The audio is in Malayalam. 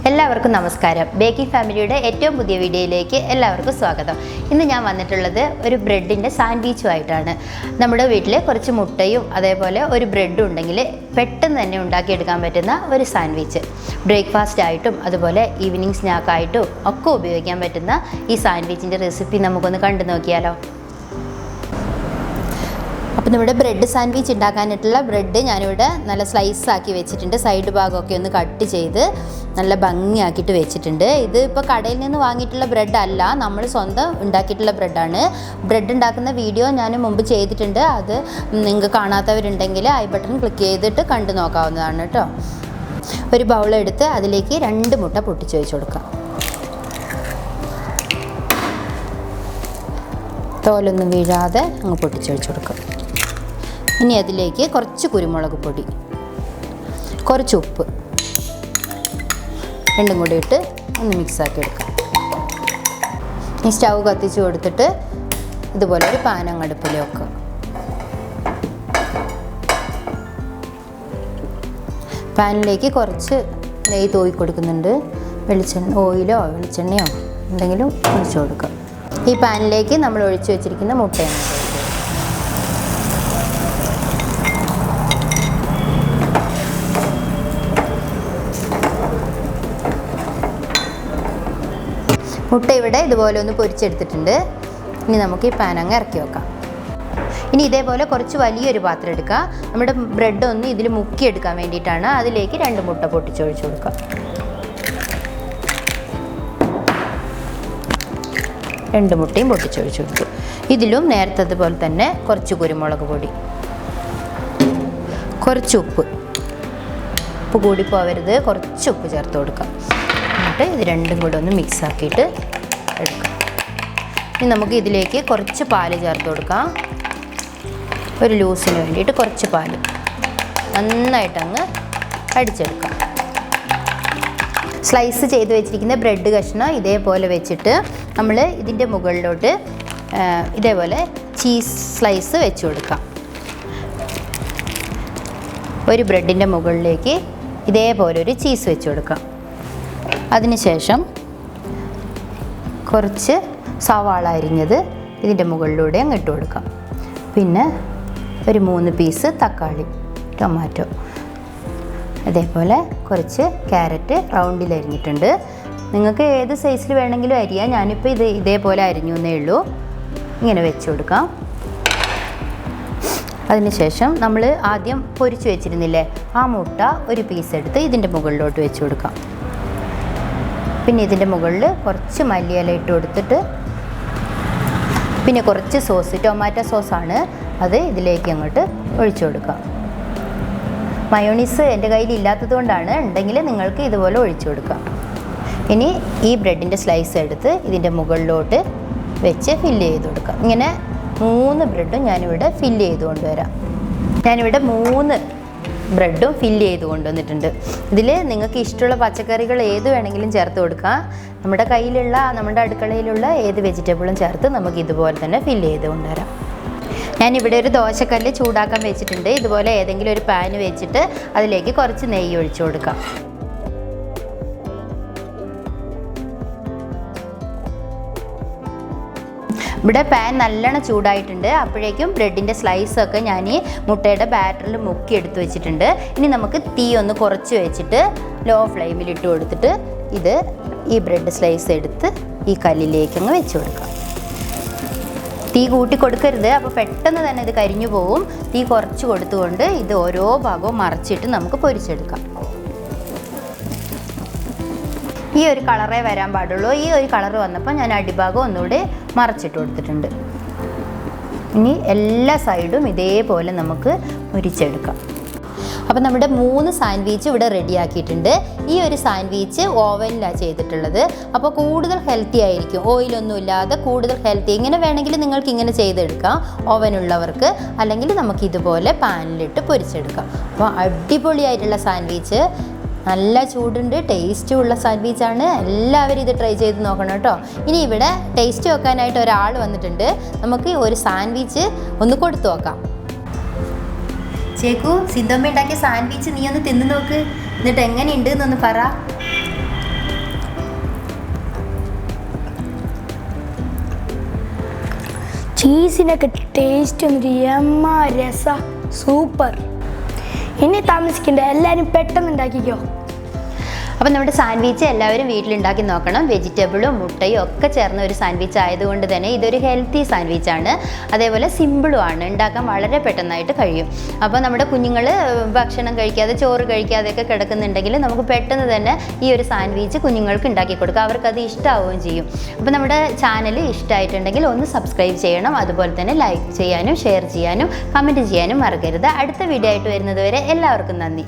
എല്ലാവർക്കും നമസ്കാരം. ബേക്കി ഫാമിലിയുടെ ഏറ്റവും പുതിയ വീഡിയോയിലേക്ക് എല്ലാവർക്കും സ്വാഗതം. ഇന്ന് ഞാൻ വന്നിട്ടുള്ളത് ഒരു ബ്രെഡിൻ്റെ സാൻഡ്വിച്ചുമായിട്ടാണ്. നമ്മുടെ വീട്ടിൽ കുറച്ച് മുട്ടയും അതേപോലെ ഒരു ബ്രെഡും ഉണ്ടെങ്കിൽ പെട്ടെന്ന് തന്നെ ഉണ്ടാക്കിയെടുക്കാൻ പറ്റുന്ന ഒരു സാൻഡ്വിച്ച്. ബ്രേക്ക്ഫാസ്റ്റ് ആയിട്ടും അതുപോലെ ഈവനിങ് സ്നാക്കായിട്ടും ഒക്കെ ഉപയോഗിക്കാൻ പറ്റുന്ന ഈ സാൻഡ്വിച്ചിൻ്റെ റെസിപ്പി നമുക്കൊന്ന് കണ്ടു നോക്കിയാലോ. അപ്പോൾ നമ്മുടെ ബ്രെഡ് സാൻഡ്വിച്ച് ഉണ്ടാക്കാനായിട്ടുള്ള ബ്രെഡ് ഞാനിവിടെ നല്ല സ്ലൈസ് ആക്കി വെച്ചിട്ടുണ്ട്. സൈഡ് ഭാഗമൊക്കെ ഒന്ന് കട്ട് ചെയ്ത് നല്ല ഭംഗിയാക്കിയിട്ട് വെച്ചിട്ടുണ്ട്. ഇത് ഇപ്പോൾ കടയിൽ നിന്ന് വാങ്ങിയിട്ടുള്ള ബ്രെഡ് അല്ല, നമ്മൾ സ്വന്തം ഉണ്ടാക്കിയിട്ടുള്ള ബ്രെഡാണ്. ബ്രെഡ് ഉണ്ടാക്കുന്ന വീഡിയോ ഞാൻ മുമ്പ് ചെയ്തിട്ടുണ്ട്. അത് നിങ്ങൾക്ക് കാണാത്തവരുണ്ടെങ്കിൽ ഐ ബട്ടൺ ക്ലിക്ക് ചെയ്തിട്ട് കണ്ടു നോക്കാവുന്നതാണ് കേട്ടോ. ഒരു ബൗളെടുത്ത് അതിലേക്ക് 2 മുട്ട പൊട്ടിച്ച് വെച്ച് കൊടുക്കാം. തോലൊന്നും വീഴാതെ അങ്ങ് പൊട്ടിച്ച് വെച്ച് കൊടുക്കാം. ഇനി അതിലേക്ക് കുറച്ച് കുരുമുളക് പൊടി, കുറച്ച് ഉപ്പ്, രണ്ടും കൂടി ഇട്ട് ഒന്ന് മിക്സാക്കി എടുക്കാം. ഈ സ്റ്റൗ കത്തിച്ച് കൊടുത്തിട്ട് ഇതുപോലെ ഒരു പാൻ അങ്ങ് അടുപ്പിൽ വെക്കുക. പാനിലേക്ക് കുറച്ച് നെയ്യ് തൂക്കി കൊടുക്കുന്നുണ്ട്. ഓയിലോ വെളിച്ചെണ്ണയോ എന്തെങ്കിലും ഒഴിച്ച് കൊടുക്കുക. ഈ പാനിലേക്ക് നമ്മൾ ഒഴിച്ച് വെച്ചിരിക്കുന്ന മുട്ടയാണ്. മുട്ട ഇവിടെ ഇതുപോലെ ഒന്ന് പൊരിച്ചെടുത്തിട്ടുണ്ട്. ഇനി നമുക്ക് ഈ പാൻ അങ്ങ് ഇറക്കി വെക്കാം. ഇനി ഇതേപോലെ കുറച്ച് വലിയൊരു പാത്രം എടുക്കുക. നമ്മുടെ ബ്രെഡ് ഒന്ന് ഇതിൽ മുക്കിയെടുക്കാൻ വേണ്ടിയിട്ടാണ്. അതിലേക്ക് 2 മുട്ട പൊട്ടിച്ചൊഴിച്ച് കൊടുക്കുക. 2 മുട്ടയും പൊട്ടിച്ചൊഴിച്ച് കൊടുത്തു. ഇതിലും നേരത്തെ പോലെ തന്നെ കുറച്ച് കുരുമുളക് പൊടി, കുറച്ച് ഉപ്പ് കൂടി പോവരുത്, കുറച്ച് ഉപ്പ് ചേർത്ത് കൊടുക്കാം. എന്നിട്ട് ഇത് രണ്ടും കൂടെ ഒന്ന് മിക്സ് ആക്കിയിട്ട് എടുക്കാം. ഇനി നമുക്ക് ഇതിലേക്ക് കുറച്ച് പാല് ചേർത്ത് കൊടുക്കാം. ഒരു ലൂസിന് വേണ്ടിയിട്ട് കുറച്ച് പാല് നന്നായിട്ടങ്ങ് അടിച്ചെടുക്കാം. സ്ലൈസ് ചെയ്ത് വെച്ചിരിക്കുന്ന ബ്രെഡ് കഷ്ണം ഇതേപോലെ വെച്ചിട്ട് നമ്മൾ ഇതിൻ്റെ മുകളിലോട്ട് ഇതേപോലെ ചീസ് സ്ലൈസ് വെച്ച് കൊടുക്കാം. ഒരു ബ്രെഡിൻ്റെ മുകളിലേക്ക് ഇതേപോലെ ഒരു ചീസ് വെച്ച് കൊടുക്കാം. അതിനുശേഷം കുറച്ച് സവാള അരിഞ്ഞത് ഇതിൻ്റെ മുകളിലൂടെ അങ്ങ് ഇട്ട് കൊടുക്കാം. പിന്നെ ഒരു 3 പീസ് തക്കാളി, ടൊമാറ്റോ, അതേപോലെ കുറച്ച് ക്യാരറ്റ് റൗണ്ടിൽ അരിഞ്ഞിട്ടുണ്ട്. നിങ്ങൾക്ക് ഏത് സൈസിൽ വേണമെങ്കിലും അരിയാം. ഞാനിപ്പോൾ ഇതേപോലെ അരിഞ്ഞു എന്നേ ഉള്ളൂ. ഇങ്ങനെ വെച്ച് കൊടുക്കാം. അതിനുശേഷം നമ്മൾ ആദ്യം പൊരിച്ച് വെച്ചിരുന്നില്ലേ, ആ മുട്ട ഒരു പീസ് എടുത്ത് ഇതിൻ്റെ മുകളിലോട്ട് വെച്ച് കൊടുക്കാം. പിന്നെ ഇതിൻ്റെ മുകളിൽ കുറച്ച് മല്ലിയില ഇട്ട് കൊടുത്തിട്ട് പിന്നെ കുറച്ച് സോസ്, ടൊമാറ്റോ സോസാണ്, അത് ഇതിലേക്ക് അങ്ങോട്ട് ഒഴിച്ചു കൊടുക്കാം. മയോണീസ് എൻ്റെ കയ്യിൽ ഇല്ലാത്തത് കൊണ്ടാണ്, ഉണ്ടെങ്കിൽ നിങ്ങൾക്ക് ഇതുപോലെ ഒഴിച്ചു കൊടുക്കാം. ഇനി ഈ ബ്രെഡിൻ്റെ സ്ലൈസ് എടുത്ത് ഇതിൻ്റെ മുകളിലോട്ട് വെച്ച് ഫില്ല് ചെയ്ത് കൊടുക്കാം. ഇങ്ങനെ 3 ബ്രെഡും ഞാനിവിടെ ഫില്ല് ചെയ്ത് കൊണ്ടുവരാം. ഞാനിവിടെ 3 ബ്രെഡും ഫില്ല് ചെയ്ത് കൊണ്ടുവന്നിട്ടുണ്ട്. ഇതിൽ നിങ്ങൾക്ക് ഇഷ്ടമുള്ള പച്ചക്കറികൾ ഏത് വേണമെങ്കിലും ചേർത്ത് കൊടുക്കാം. നമ്മുടെ അടുക്കളയിലുള്ള ഏത് വെജിറ്റബിളും ചേർത്ത് നമുക്ക് ഇതുപോലെ തന്നെ ഫില്ല് ചെയ്ത് കൊണ്ടുവരാം. ഞാനിവിടെ ഒരു ദോശക്കല്ല് ചൂടാക്കാൻ വെച്ചിട്ടുണ്ട്. ഇതുപോലെ ഏതെങ്കിലും ഒരു പാന് വെച്ചിട്ട് അതിലേക്ക് കുറച്ച് നെയ്യ് ഒഴിച്ചു കൊടുക്കാം. ഇവിടെ പാൻ നല്ലോണം ചൂടായിട്ടുണ്ട്. അപ്പോഴേക്കും ബ്രെഡിൻ്റെ സ്ലൈസൊക്കെ ഞാൻ ഈ മുട്ടയുടെ ബാറ്ററിൽ മുക്കി എടുത്ത് വെച്ചിട്ടുണ്ട്. ഇനി നമുക്ക് തീ ഒന്ന് കുറച്ച് വെച്ചിട്ട് ലോ ഫ്ലെയിമിൽ ഇട്ട് കൊടുത്തിട്ട് ഈ ബ്രെഡ് സ്ലൈസ് എടുത്ത് ഈ കല്ലിലേക്ക് അങ്ങ് വെച്ച് കൊടുക്കാം. തീ കൂട്ടി കൊടുക്കരുത്, അപ്പോൾ പെട്ടെന്ന് തന്നെ ഇത് കരിഞ്ഞു പോവും. തീ കുറച്ച് കൊടുത്തുകൊണ്ട് ഇത് ഓരോ ഭാഗവും മറിച്ചിട്ട് നമുക്ക് പൊരിച്ചെടുക്കാം. ഈ ഒരു കളറേ വരാൻ പാടുള്ളൂ. ഈ ഒരു കളർ വന്നപ്പോൾ ഞാൻ അടിഭാഗം ഒന്നുകൂടി മറച്ചിട്ട് കൊടുത്തിട്ടുണ്ട്. ഇനി എല്ലാ സൈഡും ഇതേപോലെ നമുക്ക് പൊരിച്ചെടുക്കാം. അപ്പോൾ നമ്മുടെ 3 സാൻഡ്വിച്ച് ഇവിടെ റെഡിയാക്കിയിട്ടുണ്ട്. ഈ ഒരു സാൻഡ്വിച്ച് ഓവനിലാണ് ചെയ്തിട്ടുള്ളത്. അപ്പോൾ കൂടുതൽ ഹെൽത്തി ആയിരിക്കും, ഓയിലൊന്നും ഇല്ലാതെ കൂടുതൽ ഹെൽത്തി. ഇങ്ങനെ വേണമെങ്കിൽ നിങ്ങൾക്ക് ഇങ്ങനെ ചെയ്തെടുക്കാം ഓവനുള്ളവർക്ക്, അല്ലെങ്കിൽ നമുക്ക് ഇതുപോലെ പാനിലിട്ട് പൊരിച്ചെടുക്കാം. അപ്പോൾ അടിപൊളിയായിട്ടുള്ള സാൻഡ്വിച്ച്, നല്ല ചൂടുണ്ട്, ടേസ്റ്റുള്ള സാൻഡ്വിച്ചാണ്. എല്ലാവരും ഇത് ട്രൈ ചെയ്ത് നോക്കണം കേട്ടോ. ഇനി ഇവിടെ ടേസ്റ്റ് വെക്കാനായിട്ട് ഒരാൾ വന്നിട്ടുണ്ട്. നമുക്ക് ഒരു സാൻഡ്വിച്ച് ഒന്ന് കൊടുത്തു നോക്കാം. ചേക്കു, സിദ്ധമ്മ ഉണ്ടാക്കിയ സാൻഡ്വിച്ച് നീ ഒന്ന് തിന്ന് നോക്ക്, എന്നിട്ട് എങ്ങനെയുണ്ട് എന്നൊന്ന് പറ. ചീസിനൊക്കെ ടേസ്റ്റ് വന്നിട്ട് എമ്മ രസ സൂപ്പർ. ഇനി താമസിക്കണ്ട, എല്ലാവരും പെട്ടെന്ന് ഉണ്ടാക്കിക്കോ. അപ്പോൾ നമ്മുടെ സാൻഡ്വിച്ച് എല്ലാവരും വീട്ടിലുണ്ടാക്കി നോക്കണം. വെജിറ്റബിളും മുട്ടയും ഒക്കെ ചേർന്ന ഒരു സാൻഡ്വിച്ച് ആയതുകൊണ്ട് തന്നെ ഇതൊരു ഹെൽത്തി സാൻഡ്വിച്ചാണ്. അതേപോലെ സിമ്പിളും ആണ്, ഉണ്ടാക്കാൻ വളരെ പെട്ടെന്നായിട്ട് കഴിയും. അപ്പോൾ നമ്മുടെ കുഞ്ഞുങ്ങൾ ഭക്ഷണം കഴിക്കാതെ ചോറ് കഴിക്കാതെയൊക്കെ കിടക്കുന്നുണ്ടെങ്കിൽ നമുക്ക് പെട്ടെന്ന് തന്നെ ഈ ഒരു സാൻഡ്വിച്ച് കുഞ്ഞുങ്ങൾക്ക് ഉണ്ടാക്കി കൊടുക്കുക. അവർക്കത് ഇഷ്ടമാവുകയും ചെയ്യും. അപ്പോൾ നമ്മുടെ ചാനൽ ഇഷ്ടമായിട്ടുണ്ടെങ്കിൽ ഒന്ന് സബ്സ്ക്രൈബ് ചെയ്യണം. അതുപോലെ തന്നെ ലൈക്ക് ചെയ്യാനും ഷെയർ ചെയ്യാനും കമൻറ്റ് ചെയ്യാനും മറക്കരുത്. അടുത്ത വീഡിയോ ആയിട്ട് വരുന്നത് വരെ എല്ലാവർക്കും നന്ദി.